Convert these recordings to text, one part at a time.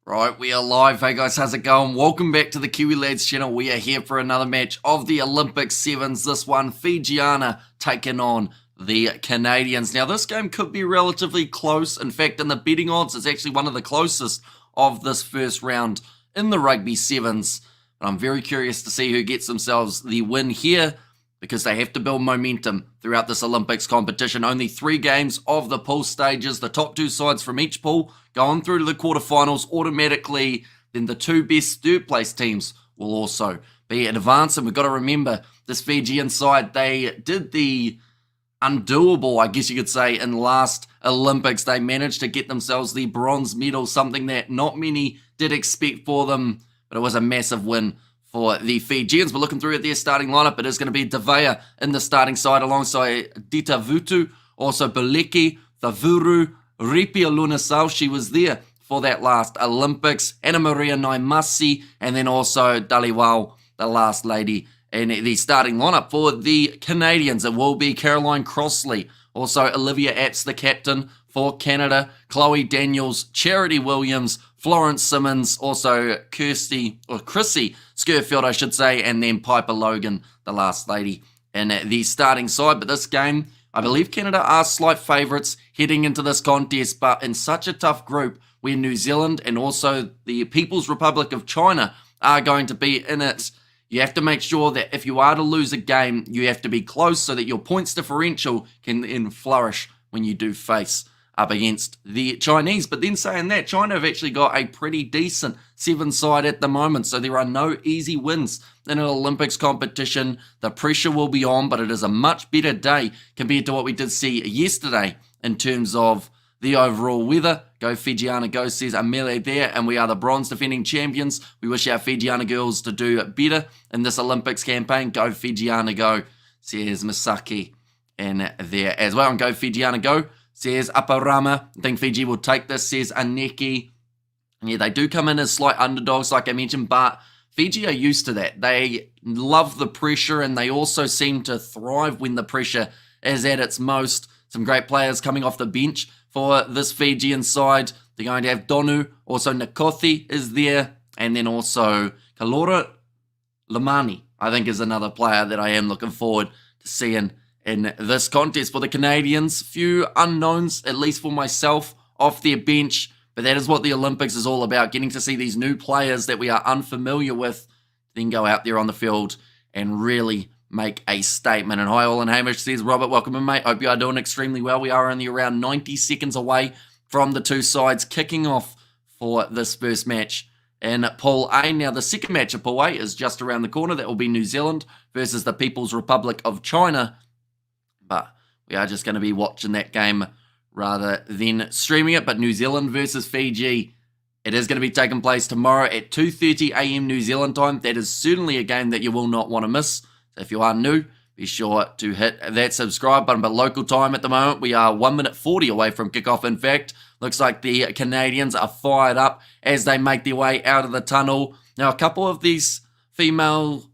Right, we are live. Hey guys, how's it going? Welcome back to the Kiwi Lads channel. We are here for another match of the Olympic Sevens. This one, Fijiana taking on the Canadians. Now, this game could be relatively close. In fact, in the betting odds, it's actually one of the closest of this first round in the Rugby Sevens. And I'm very curious to see who gets themselves the win here, because they have to build momentum throughout this Olympics competition. Only 3 games of the pool stages. The top 2 sides from each pool go on through to the quarterfinals automatically. Then the 2 best third place teams will also be advanced. And we've got to remember, this Fijian side, they did the undoable, I guess you could say, in last Olympics. They managed to get themselves the bronze medal, something that not many did expect for them, but it was a massive win for the Fijians. But looking through at their starting lineup, it is going to be Devea in the starting side alongside Dita Vutu, also Beleki, Thavuru, Ripia Lunasau. She was there for that last Olympics. Anna Maria Naimasi, and then also Daliwao, the last lady in the starting lineup. For the Canadians, it will be Caroline Crossley, also Olivia Apps, the captain for Canada, Chloe Daniels, Charity Williams, Florence Simmons, also Chrissy Skirfield, I should say, and then Piper Logan, the last lady in the starting side. But this game, I believe Canada are slight favourites heading into this contest, but in such a tough group where New Zealand and also the People's Republic of China are going to be in it, you have to make sure that if you are to lose a game, you have to be close so that your points differential can then flourish when you do face up against the Chinese. But then saying that, China have actually got a pretty decent 7 side at the moment, so there are no easy wins in an Olympics competition. The pressure will be on, but it is a much better day compared to what we did see yesterday in terms of the overall weather. Go Fijiana go, says Amele there, and we are the bronze defending champions. We wish our Fijiana girls to do better in this Olympics campaign. Go Fijiana go, says Misaki in there as well. And go Fijiana go, says Aparama. I think Fiji will take this, says Aneki. Yeah, they do come in as slight underdogs, like I mentioned, but Fiji are used to that. They love the pressure, and they also seem to thrive when the pressure is at its most. Some great players coming off the bench for this Fijian side. They're going to have Donu, also Nakothi is there, and then also Kalora Lamani, I think, is another player that I am looking forward to seeing in this contest. For the Canadians, few unknowns, at least for myself, off their bench, but that is what the Olympics is all about, getting to see these new players that we are unfamiliar with, then go out there on the field and really make a statement. And hi all, and Hamish, says Robert, welcome in, mate. Hope you are doing extremely well. We are only around 90 seconds away from the 2 sides kicking off for this first match in Pool A. Now, the second match of Pool A is just around the corner. That will be New Zealand versus the People's Republic of China. But we are just going to be watching that game rather than streaming it. But New Zealand versus Fiji, it is going to be taking place tomorrow at 2:30 a.m. New Zealand time. That is certainly a game that you will not want to miss. So if you are new, be sure to hit that subscribe button. But local time at the moment, we are 1 minute 40 away from kickoff. In fact, looks like the Canadians are fired up as they make their way out of the tunnel. Now, a couple of these female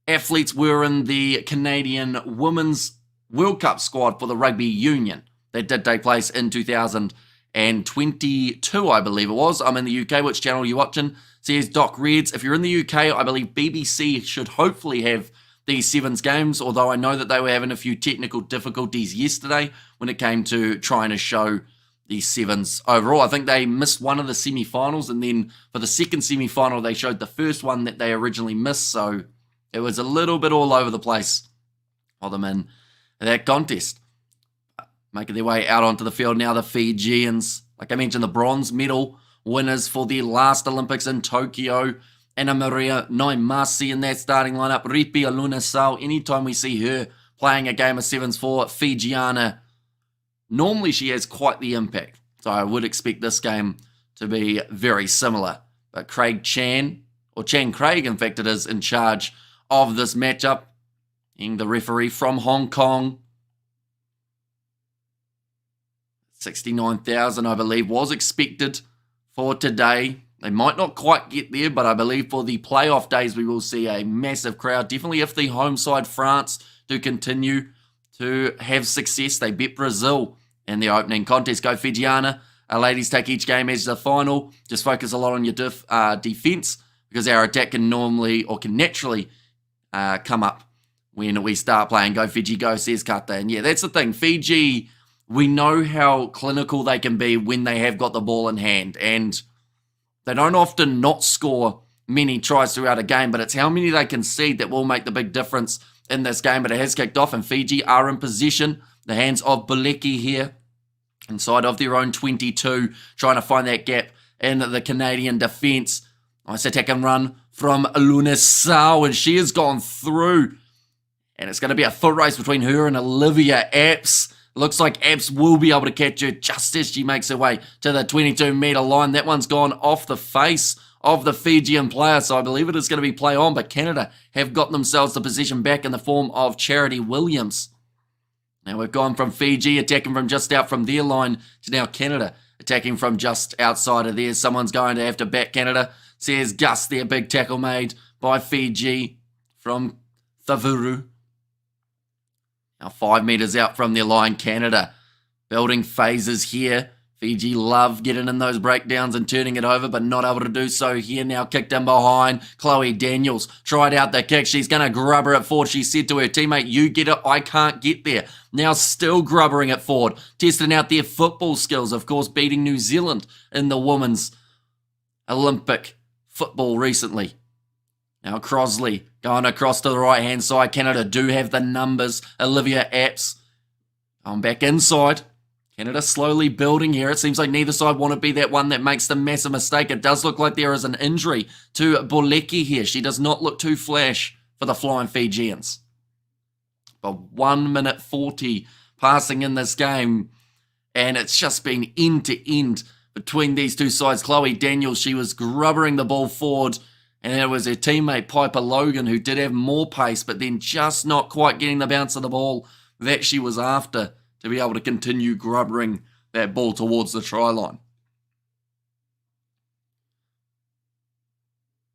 athletes were in the Canadian Women's World Cup squad for the Rugby Union. That did take place in 2022, I believe it was. I'm in the UK. Which channel are you watching? Says Doc Reds. If you're in the UK, I believe BBC should hopefully have these Sevens games, although I know that they were having a few technical difficulties yesterday when it came to trying to show the Sevens overall. I think they missed one of the semi-finals, and then for the second semi-final, they showed the first one that they originally missed, so it was a little bit all over the place for them in that contest. Making their way out onto the field now, the Fijians, like I mentioned, the bronze medal winners for the last Olympics in Tokyo. Anna Maria Naimasi in that starting lineup. Ripi Alunasau, anytime we see her playing a game of sevens for Fijiana, normally she has quite the impact. So I would expect this game to be very similar. But Craig Chan, or Chan Craig, in fact it is, in charge of this matchup. Being the referee from Hong Kong. 69,000, I believe, was expected for today. They might not quite get there, but I believe for the playoff days, we will see a massive crowd. Definitely if the home side, France, do continue to have success. They beat Brazil in the opening contest. Go Fijiana. ladies take each game as the final. Just focus a lot on your defense, because our attack can normally or can naturally come up when we start playing. Go Fiji, go, says Kata. And yeah, that's the thing. Fiji, we know how clinical they can be when they have got the ball in hand. And they don't often not score many tries throughout a game, but it's how many they concede that will make the big difference in this game. But it has kicked off, and Fiji are in position. The hands of Buleki here, inside of their own 22, trying to find that gap in the Canadian defence. Nice attack and run from Lunesau, and she has gone through. And it's going to be a foot race between her and Olivia Apps. Looks like Apps will be able to catch her just as she makes her way to the 22-metre line. That one's gone off the face of the Fijian player, so I believe it is going to be play on. But Canada have got themselves the position back in the form of Charity Williams. Now we've gone from Fiji attacking from just out from their line to now Canada attacking from just outside of theirs. Someone's going to have to back Canada, says Gus there. Big tackle made by Fiji from Thavuru. Now 5 metres out from their line, Canada building phases here. Fiji love getting in those breakdowns and turning it over, but not able to do so here. Now kicked in behind. Chloe Daniels tried out the kick. She's going to grubber it forward. She said to her teammate, you get it, I can't get there. Now still grubbering it forward. Testing out their football skills, of course, beating New Zealand in the women's Olympic football recently. Now Crosley going across to the right-hand side. Canada do have the numbers. Olivia Apps going back inside. Canada slowly building here. It seems like neither side want to be that one that makes the massive mistake. It does look like there is an injury to Boleki here. She does not look too flash for the Flying Fijians. But 1 minute 40 passing in this game, and it's just been end to end between these two sides. Chloe Daniels, she was grubbering the ball forward, and it was her teammate Piper Logan who did have more pace, but then just not quite getting the bounce of the ball that she was after to be able to continue grubbering that ball towards the try line.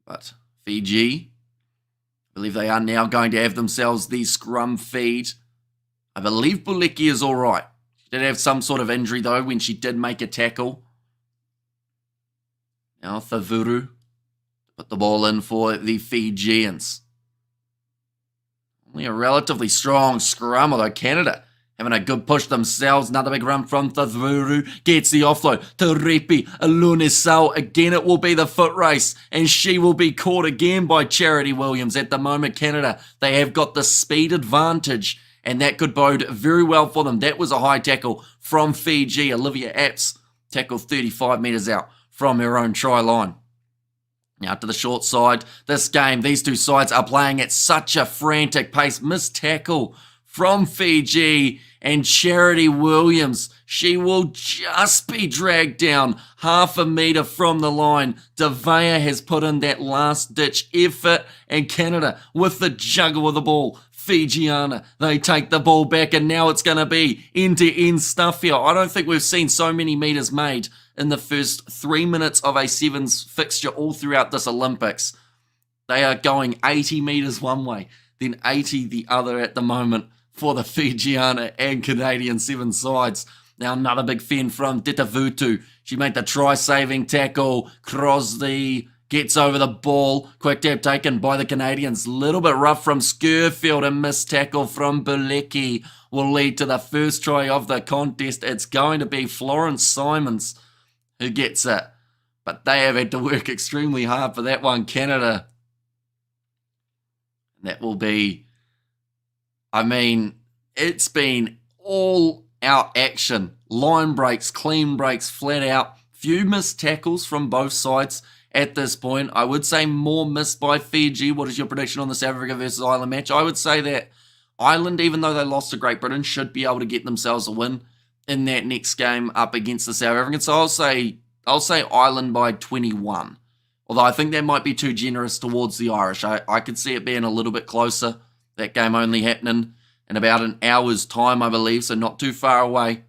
But Fiji, I believe they are now going to have themselves the scrum feed. I believe Buleki is all right. She did have some sort of injury, though, when she did make a tackle. Now Thavuru put the ball in for the Fijians. Only a relatively strong scrum, although Canada having a good push themselves. Another big run from Thavuru. Gets the offload to Repi Lunesau. Again, it will be the foot race, and she will be caught again by Charity Williams. At the moment, Canada, they have got the speed advantage, and that could bode very well for them. That was a high tackle from Fiji. Olivia Apps tackled 35 metres out from her own try line. Now to the short side. This game, these two sides are playing at such a frantic pace. Missed tackle from Fiji, and Charity Williams, she will just be dragged down half a metre from the line. Devea has put in that last-ditch effort, and Canada with the juggle of the ball. Fijiana, they take the ball back, and now it's going to be end-to-end stuff here. I don't think we've seen so many metres made in the first 3 minutes of a Sevens fixture all throughout this Olympics. They are going 80 metres one way, then 80 the other at the moment for the Fijiana and Canadian Sevens sides. Now another big fend from Ditavutu. She made the try-saving tackle. Crosley gets over the ball. Quick tap taken by the Canadians. Little bit rough from Skirfield. A missed tackle from Buleki will lead to the first try of the contest. It's going to be Florence Simons who gets it. But they have had to work extremely hard for that one, Canada. That will be, I mean, it's been all out action. Line breaks, clean breaks, flat out. Few missed tackles from both sides at this point. I would say more missed by Fiji. What is your prediction on the South Africa versus Ireland match? I would say that Ireland, even though they lost to Great Britain, should be able to get themselves a win in that next game up against the South Africans. So I'll say Ireland by 21. Although I think that might be too generous towards the Irish. I could see it being a little bit closer. That game only happening in about an hour's time, I believe, so not too far away.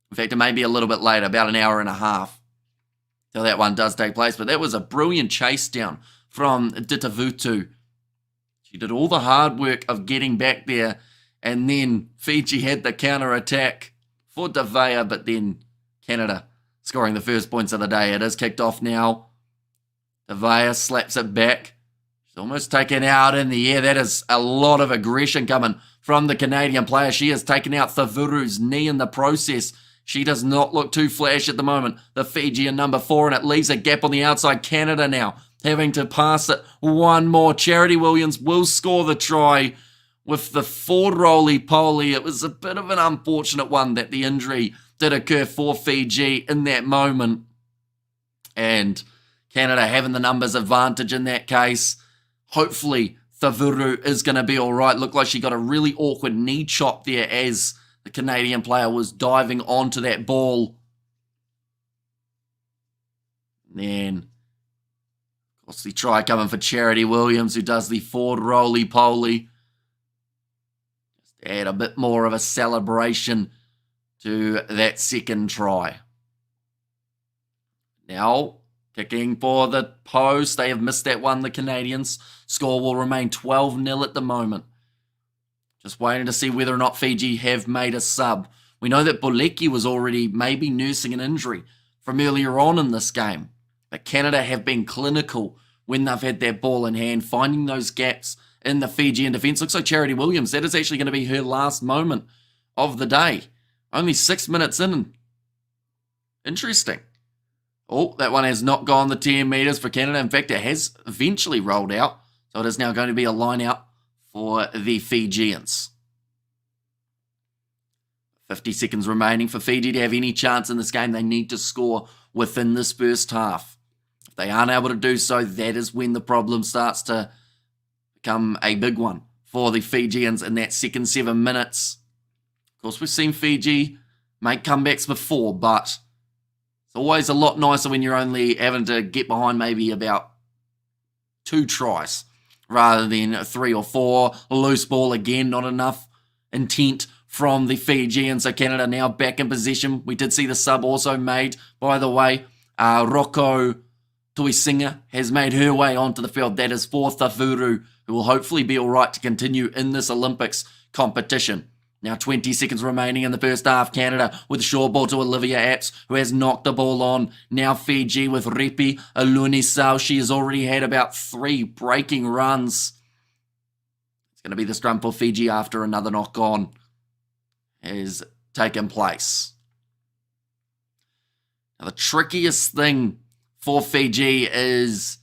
In fact, it may be a little bit later, about an hour and a half, till that one does take place. But that was a brilliant chase down from Ditavutu. She did all the hard work of getting back there, and then Fiji had the counter-attack for Devea, but then Canada scoring the first points of the day. It is kicked off now. Devaya slaps it back. She's almost taken out in the air. That is a lot of aggression coming from the Canadian player. She has taken out Thavuru's knee in the process. She does not look too flash at the moment. The Fijian number 4, and it leaves a gap on the outside. Canada now having to pass it one more. Charity Williams will score the try with the forward roly-poly. It was a bit of an unfortunate one that the injury did occur for Fiji in that moment. And Canada having the numbers advantage in that case. Hopefully, Thavuru is going to be all right. Looked like she got a really awkward knee chop there as the Canadian player was diving onto that ball. Then, of course, the try coming for Charity Williams, who does the forward roly-poly. Just add a bit more of a celebration to that second try. Now, kicking for the post. They have missed that one, the Canadians. Score will remain 12-0 at the moment. Just waiting to see whether or not Fiji have made a sub. We know that Boleki was already maybe nursing an injury from earlier on in this game. But Canada have been clinical when they've had their ball in hand, finding those gaps in the Fijian defence. Looks like Charity Williams, that is actually going to be her last moment of the day. Only 6 minutes in. Interesting. Oh, that one has not gone the 10 metres for Canada. In fact, it has eventually rolled out. So it is now going to be a line out for the Fijians. 50 seconds remaining for Fiji to have any chance in this game. They need to score within this first half. If they aren't able to do so, that is when the problem starts to become a big one for the Fijians in that second 7 minutes. Of course, we've seen Fiji make comebacks before, but it's always a lot nicer when you're only having to get behind maybe about 2 tries rather than 3 or 4. Loose ball again, not enough intent from the Fijians. So Canada now back in possession. We did see the sub also made, by the way. Rocco Tuisinga has made her way onto the field. That is for Thavuru, who will hopefully be all right to continue in this Olympics competition. Now 20 seconds remaining in the first half. Canada with a short ball to Olivia Apps, who has knocked the ball on. Now Fiji with Ripi Alunisau. She has already had about 3 breaking runs. It's going to be the scrum for Fiji after another knock on has taken place. Now the trickiest thing for Fiji is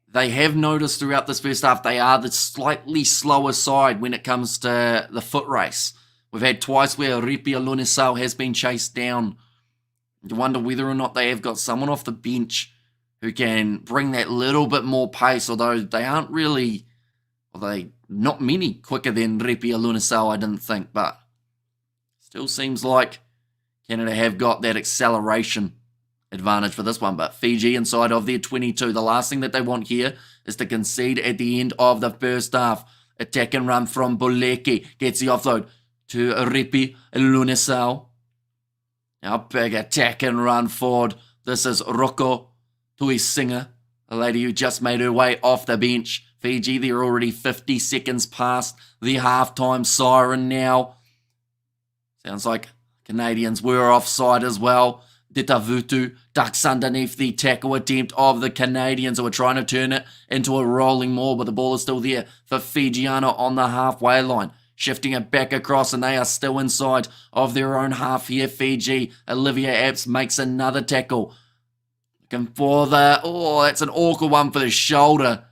they have noticed throughout this first half they are the slightly slower side when it comes to the foot race. We've had twice where Ripi Alunisau has been chased down. You wonder whether or not they have got someone off the bench who can bring that little bit more pace, although they aren't really, not many quicker than Ripi Alunisau, I didn't think, but still seems like Canada have got that acceleration advantage for this one. But Fiji inside of their 22. The last thing that they want here is to concede at the end of the first half. Attack and run from Boleki. Gets the offload to Ripi Alunisau. Now big attack and run forward. This is Rocco Tuisinga, a lady who just made her way off the bench. Fiji, they're already 50 seconds past the halftime siren now. Sounds like Canadians were offside as well. Ditavutu ducks underneath the tackle attempt of the Canadians, who are trying to turn it into a rolling maul, but the ball is still there for Fijiana on the halfway line. Shifting it back across, and they are still inside of their own half here, Fiji. Olivia Apps makes another tackle. Looking for that's an awkward one for the shoulder.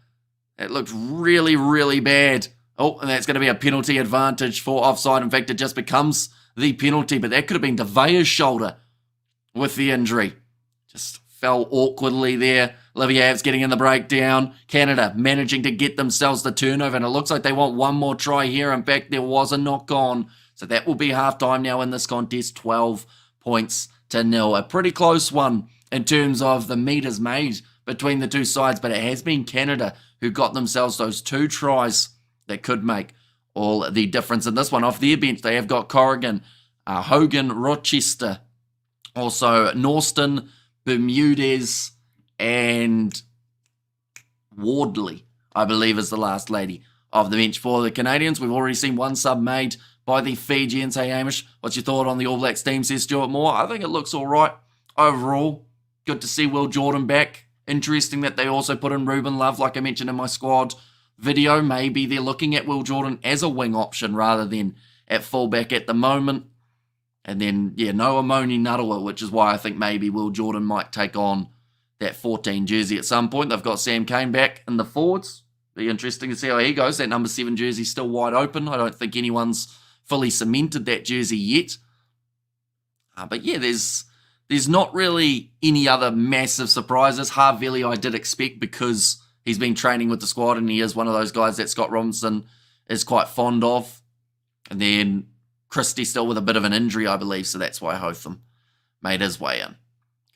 It looked really, really bad. Oh, and that's going to be a penalty advantage for offside. In fact, it just becomes the penalty, but that could have been Devaya's shoulder with the injury. Just fell awkwardly there. Olivia Apps getting in the breakdown. Canada managing to get themselves the turnover, and it looks like they want one more try here. In fact, there was a knock on. So that will be halftime now in this contest, 12 points to 0. A pretty close one in terms of the meters made between the two sides, but it has been Canada who got themselves those 2 tries that could make all the difference in this one. Off their bench, they have got Corrigan, Hogan, Rochester, also Norston, Bermudez, and Wardley, I believe, is the last lady of the bench for the Canadians. We've already seen one sub made by the Fijians. Hey, Hamish, what's your thought on the All Blacks team, says Stuart Moore? I think it looks all right. overall, good to see Will Jordan back. Interesting that they also put in Ruben Love, like I mentioned in my squad video. Maybe they're looking at Will Jordan as a wing option rather than at fullback at the moment. And then, yeah, no Amoni Narawa, which is why I think maybe Will Jordan might take on that 14 jersey at some point. They've got Sam Cane back in the forwards. Be interesting to see how he goes. That number 7 jersey is still wide open. I don't think anyone's fully cemented that jersey yet. But yeah, there's not really any other massive surprises. Havili I did expect because he's been training with the squad and he is one of those guys that Scott Robinson is quite fond of. And then Christie still with a bit of an injury, I believe, so that's why Hotham made his way in.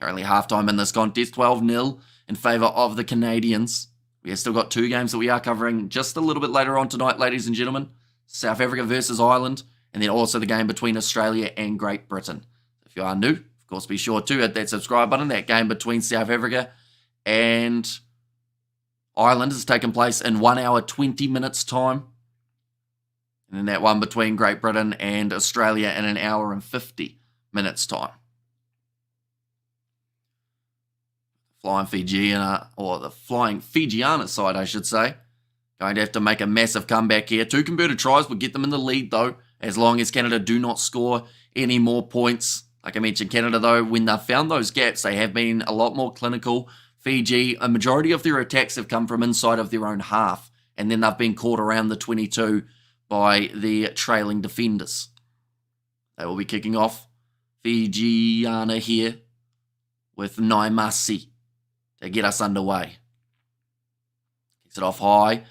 Currently halftime in this contest, 12-0 in favour of the Canadians. We have still got 2 games that we are covering just a little bit later on tonight, ladies and gentlemen. South Africa versus Ireland, and then also the game between Australia and Great Britain. If you are new, of course, be sure to hit that subscribe button. That game between South Africa and Ireland has taken place in 1 hour, 20 minutes time. And then that one between Great Britain and Australia in 1 hour and 50 minutes time. Flying Fijiana, or the Flying Fijiana side, I should say, going to have to make a massive comeback here. 2 converted tries will get them in the lead, though, as long as Canada do not score any more points. Like I mentioned, Canada, though, when they've found those gaps, they have been a lot more clinical. Fiji, a majority of their attacks have come from inside of their own half, and then they've been caught around the 22 by the trailing defenders. They will be kicking off Fijiana here with Naimasi to get us underway. Kicks it off high.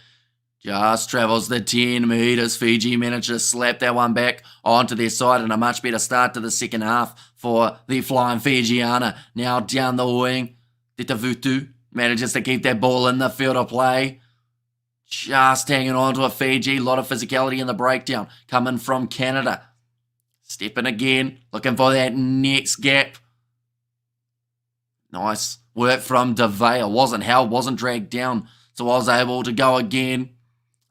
Just travels the 10 metres. Fiji managed to slap that one back onto their side, and a much better start to the second half for the Flying Fijiana. Now down the wing, Titavutu manages to keep that ball in the field of play. Just hanging on to a Fiji. A lot of physicality in the breakdown coming from Canada. Stepping again, looking for that next gap. Nice work from DeVea. Wasn't held, wasn't dragged down, so I was able to go again.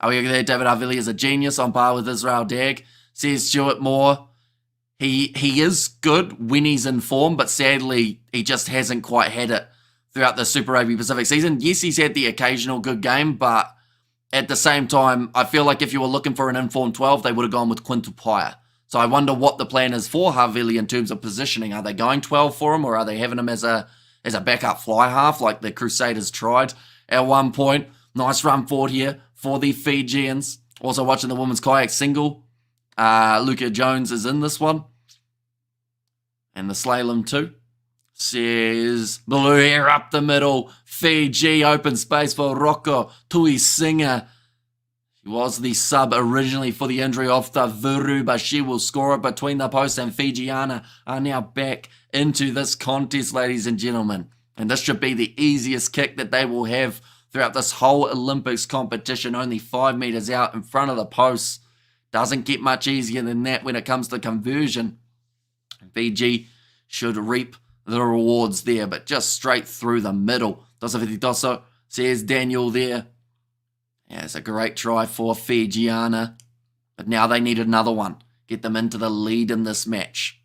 Oh, yeah, there, David Havili is a genius on par with Israel Dag. Says Stuart Moore. He is good when he's in form, but sadly, he just hasn't quite had it throughout the Super Rugby Pacific season. Yes, he's had the occasional good game, but at the same time, I feel like if you were looking for an informed 12, they would have gone with Quintu Paia. So I wonder what the plan is for Havili in terms of positioning. Are they going 12 for him, or are they having him as a backup fly half like the Crusaders tried at one point? Nice run forward here for the Fijians. Also watching the women's kayak single. Luca Jones is in this one. And the slalom too. Says blue hair up the middle. Fiji, open space for Rocco Tuisinga. She was the sub originally for the injury off the Vuru, but she will score it between the posts, and Fijiana are now back into this contest, ladies and gentlemen. And this should be the easiest kick that they will have throughout this whole Olympics competition. Only 5 metres out in front of the posts. Doesn't get much easier than that when it comes to conversion. Fiji should reap the rewards there, but just straight through the middle. Dosso, says Daniel there. Yeah, it's a great try for Fijiana. But now they need another one. Get them into the lead in this match.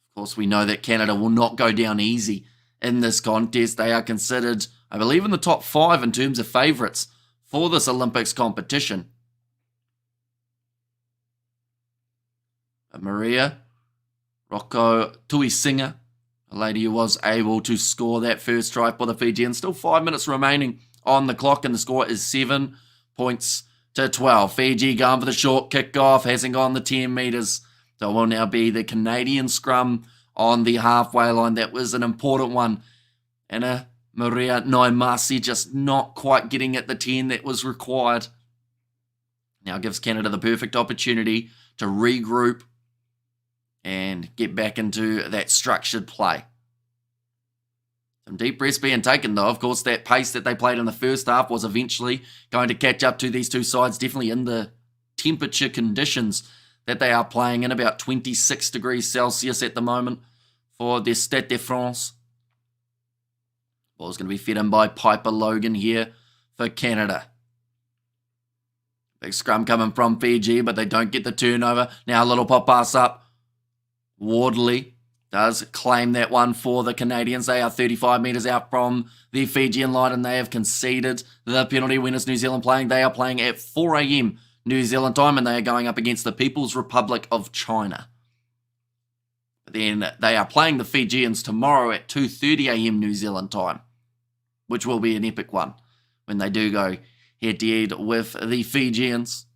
Of course, we know that Canada will not go down easy in this contest. They are considered, I believe, in the top 5 in terms of favourites for this Olympics competition. But Maria Rocco Tuisinga, a lady who was able to score that first try for the Fijians. Still 5 minutes remaining on the clock, and the score is 7 points to 12. Fiji going for the short kickoff, hasn't gone the 10 metres. So it will now be the Canadian scrum on the halfway line. That was an important one. And Maria Naimasi just not quite getting at the 10 that was required. Now gives Canada the perfect opportunity to regroup and get back into that structured play. Some deep breaths being taken, though. Of course, that pace that they played in the first half was eventually going to catch up to these two sides, definitely in the temperature conditions that they are playing in, about 26 degrees Celsius at the moment for the Stade de France. Ball's going to be fed in by Piper Logan here for Canada. Big scrum coming from Fiji, but they don't get the turnover. Now a little pop pass up. Wardley does claim that one for the Canadians. They are 35 metres out from the Fijian line, and they have conceded the penalty. When is New Zealand playing? They are playing at 4 a.m. New Zealand time, and they are going up against the People's Republic of China. Then they are playing the Fijians tomorrow at 2:30 a.m. New Zealand time, which will be an epic one when they do go head-to-head with the Fijians.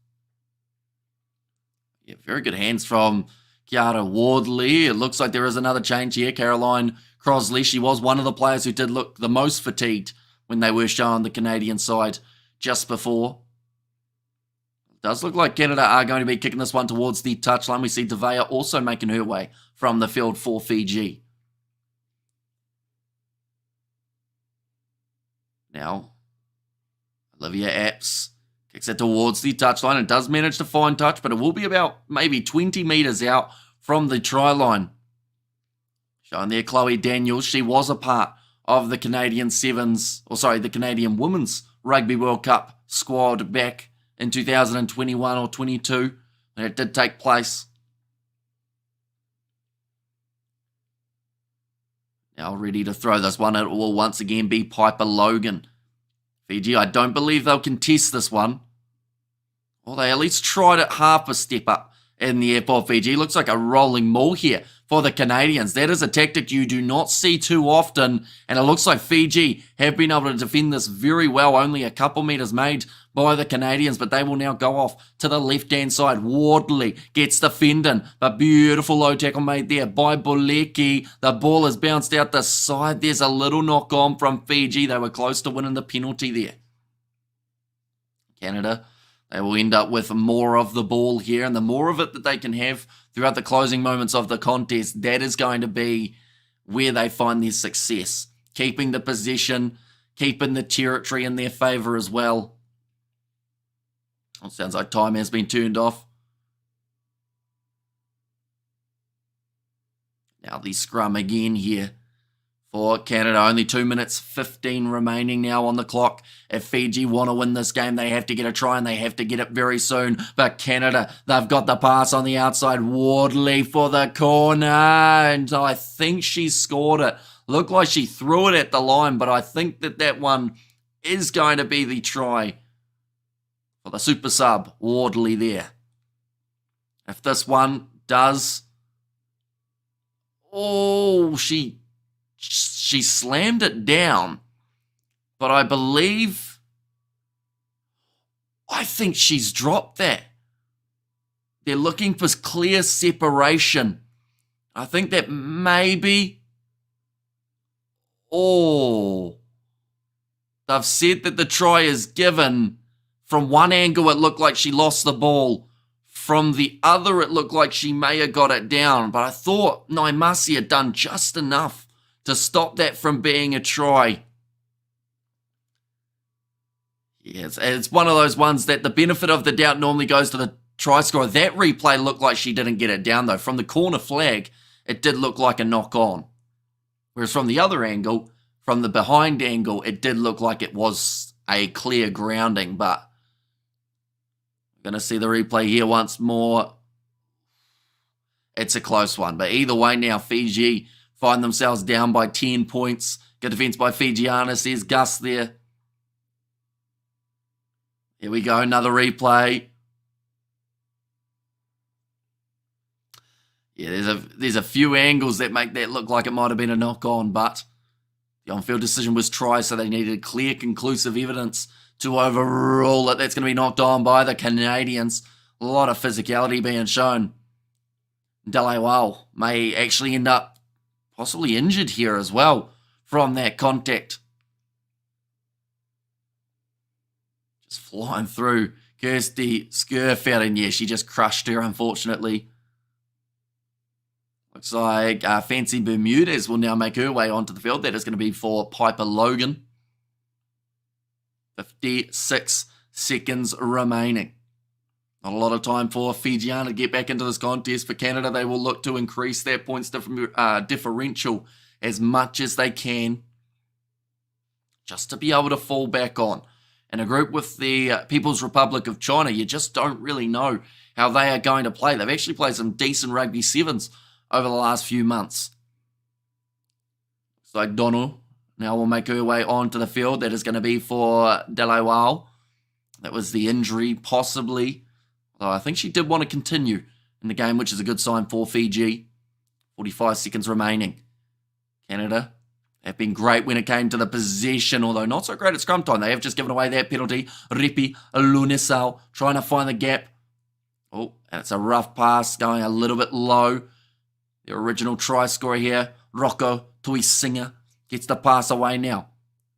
Yeah, very good hands from Kiara Wardley. It looks like there is another change here. Caroline Crosley, she was one of the players who did look the most fatigued when they were shown the Canadian side just before. It does look like Canada are going to be kicking this one towards the touchline. We see Devea also making her way from the field for Fiji. Now, Olivia Apps kicks it towards the touchline. It does manage to find touch, but it will be about maybe 20 metres out from the try line. Showing there Chloe Daniels. She was a part of the Canadian Sevens, the Canadian Women's Rugby World Cup squad back in 2021 or 22. And it did take place. Now ready to throw this one. It will once again be Piper Logan. Fiji, I don't believe they'll contest this one. Well, they at least tried it half a step up in the air for Fiji. Looks like a rolling maul here for the Canadians. That is a tactic you do not see too often, and it looks like Fiji have been able to defend this very well. Only a couple metres made by the Canadians, but they will now go off to the left-hand side. Wardley gets the fend-in, but beautiful low tackle made there by Boleki. The ball is bounced out the side. There's a little knock-on from Fiji. They were close to winning the penalty there. Canada, they will end up with more of the ball here, and the more of it that they can have throughout the closing moments of the contest, that is going to be where they find their success. Keeping the possession, keeping the territory in their favour as well. It sounds like time has been turned off. Now the scrum again here for Canada. Only 2 minutes 15 remaining now on the clock. If Fiji want to win this game, they have to get a try, and they have to get it very soon. But Canada, they've got the pass on the outside. Wardley for the corner, and I think she scored it. Looked like she threw it at the line, but I think that one is going to be the try for the super sub, Wardley there. If this one does... Oh, she slammed it down, but I think she's dropped that. They're looking for clear separation. I think that maybe, they've said that the try is given. From one angle, it looked like she lost the ball. From the other, it looked like she may have got it down, but I thought Naimasi had done just enough to stop that from being a try. Yes, it's one of those ones that the benefit of the doubt normally goes to the try scorer. That replay looked like she didn't get it down, though. From the corner flag, it did look like a knock-on. Whereas from the other angle, from the behind angle, it did look like it was a clear grounding, but I'm going to see the replay here once more. It's a close one, but either way now, Fiji find themselves down by 10 points. Good defense by Fijiana, says Gus there. Here we go, another replay. Yeah, there's a few angles that make that look like it might have been a knock-on, but the on-field decision was try, so they needed clear, conclusive evidence to overrule it. That's going to be knocked on by the Canadians. A lot of physicality being shown. Dalewal may actually end up possibly injured here as well from that contact. Just flying through Kirsty Skirfeld, and yeah, she just crushed her, unfortunately. Looks like Fancy Bermudez will now make her way onto the field. That is going to be for Piper Logan. 56 seconds remaining. Not a lot of time for Fijiana to get back into this contest. For Canada, they will look to increase their points differential as much as they can, just to be able to fall back on. In a group with the People's Republic of China, you just don't really know how they are going to play. They've actually played some decent Rugby Sevens over the last few months. Donald now will make her way onto the field. That is going to be for Delawal. That was the injury, possibly. Although I think she did want to continue in the game, which is a good sign for Fiji. 45 seconds remaining. Canada have been great when it came to the possession, although not so great at scrum time. They have just given away that penalty. Ripi Lunisau trying to find the gap. Oh, and it's a rough pass going a little bit low. The original try scorer here, Rocco Tuisinger, gets the pass away now.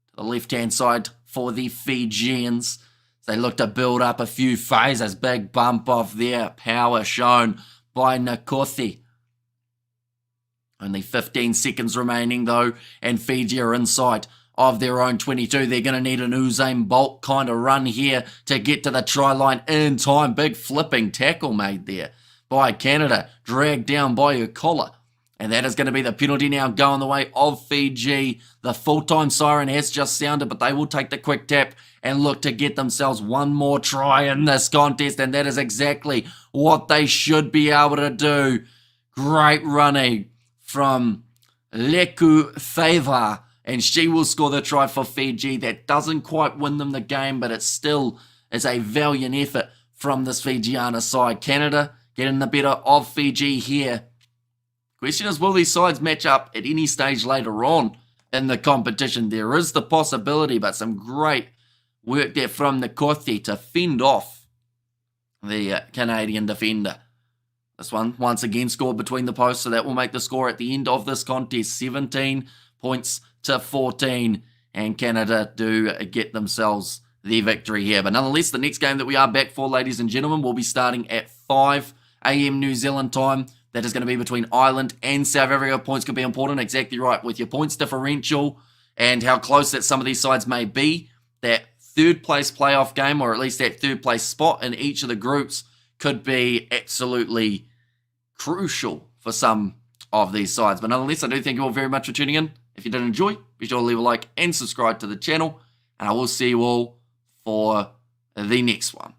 To the left-hand side for the Fijians. They look to build up a few phases. Big bump off there. Power shown by Nkothi. Only 15 seconds remaining though, and Fiji are inside of their own 22. They're going to need an Usain Bolt kind of run here to get to the try line in time. Big flipping tackle made there by Canada, dragged down by her collar. And that is going to be the penalty now going the way of Fiji. The full-time siren has just sounded, but they will take the quick tap and look to get themselves one more try in this contest. And that is exactly what they should be able to do. Great running from Leku Theva, and she will score the try for Fiji. That doesn't quite win them the game, but it still is a valiant effort from this Fijiana side. Canada getting the better of Fiji here. Question is, will these sides match up at any stage later on in the competition? There is the possibility, but some great work there from Nkothi to fend off the Canadian defender. This one, once again, scored between the posts, so that will make the score at the end of this contest 17 points to 14, and Canada do get themselves the victory here. But nonetheless, the next game that we are back for, ladies and gentlemen, will be starting at 5 a.m. New Zealand time. That is going to be between Ireland and South Africa. Points could be important, exactly right, with your points differential and how close that some of these sides may be. That third place playoff game, or at least that third place spot in each of the groups, could be absolutely crucial for some of these sides. But nonetheless, I do thank you all very much for tuning in. If you did enjoy, be sure to leave a like and subscribe to the channel. And I will see you all for the next one.